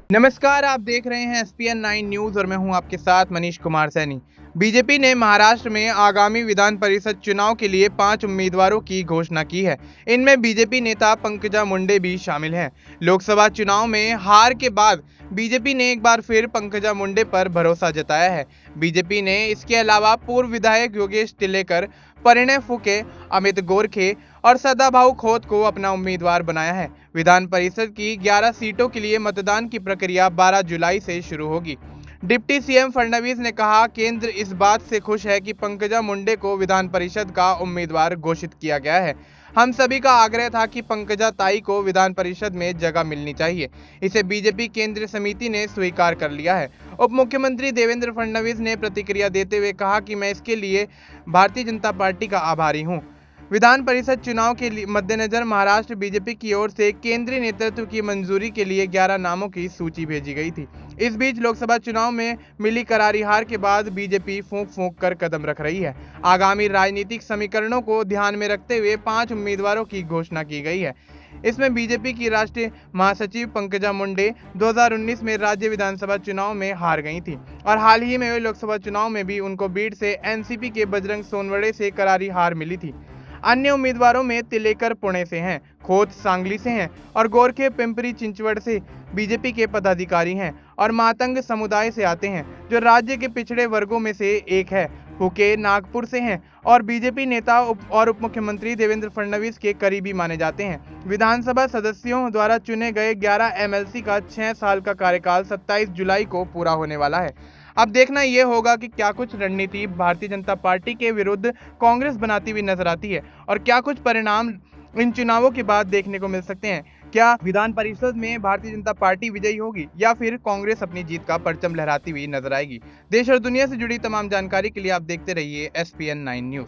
नमस्कार, आप देख रहे हैं एसपीएन 9 न्यूज और मैं हूं आपके साथ मनीष कुमार सैनी। बीजेपी ने महाराष्ट्र में आगामी विधान परिषद चुनाव के लिए 5 उम्मीदवारों की घोषणा की है। इनमें बीजेपी नेता पंकजा मुंडे भी शामिल हैं। लोकसभा चुनाव में हार के बाद बीजेपी ने एक बार फिर पंकजा मुंडे पर भरोसा जताया है। बीजेपी ने इसके अलावा पूर्व विधायक योगेश टिलेकर, परिणय फुके, अमित गोरखे और सदाभाऊ खोत को अपना उम्मीदवार बनाया है। विधान परिषद की 11 सीटों के लिए मतदान की प्रक्रिया 12 जुलाई से शुरू होगी। डिप्टी सीएम फडणवीस ने कहा, केंद्र इस बात से खुश है कि पंकजा मुंडे को विधान परिषद का उम्मीदवार घोषित किया गया है। हम सभी का आग्रह था कि पंकजा ताई को विधान परिषद में जगह मिलनी चाहिए। इसे बीजेपी केंद्रीय समिति ने स्वीकार कर लिया है। उप मुख्यमंत्री देवेंद्र फडणवीस ने प्रतिक्रिया देते हुए कहा कि मैं इसके लिए भारतीय जनता पार्टी का आभारी हूं। विधान परिषद चुनाव के मद्देनजर महाराष्ट्र बीजेपी की ओर से केंद्रीय नेतृत्व की मंजूरी के लिए 11 नामों की सूची भेजी गई थी। इस बीच लोकसभा चुनाव में मिली करारी हार के बाद बीजेपी फूंक फूंक कर कदम रख रही है। आगामी राजनीतिक समीकरणों को ध्यान में रखते हुए 5 उम्मीदवारों की घोषणा की गई है। इसमें बीजेपी की राष्ट्रीय महासचिव पंकजा मुंडे 2019 में राज्य विधानसभा चुनाव में हार गई थी और हाल ही में हुए लोकसभा चुनाव में भी उनको बीड से एनसीपी के बजरंग सोनवड़े से करारी हार मिली थी। अन्य उम्मीदवारों में तिलेकर पुणे से हैं, खोत सांगली से हैं और गोरखे पिंपरी चिंचवड़ से बीजेपी के पदाधिकारी हैं और मातंग समुदाय से आते हैं, जो राज्य के पिछड़े वर्गों में से एक है। फुके नागपुर से हैं और बीजेपी नेता उप मुख्यमंत्री देवेंद्र फडणवीस के करीबी माने जाते हैं। विधानसभा सदस्यों द्वारा चुने गए 11 एमएलसी का 6 साल का कार्यकाल 27 जुलाई को पूरा होने वाला है। अब देखना यह होगा कि क्या कुछ रणनीति भारतीय जनता पार्टी के विरुद्ध कांग्रेस बनाती हुई नजर आती है और क्या कुछ परिणाम इन चुनावों के बाद देखने को मिल सकते हैं। क्या विधान परिषद में भारतीय जनता पार्टी विजयी होगी या फिर कांग्रेस अपनी जीत का परचम लहराती हुई नजर आएगी। देश और दुनिया से जुड़ी तमाम जानकारी के लिए आप देखते रहिए एसपीएन 9 न्यूज।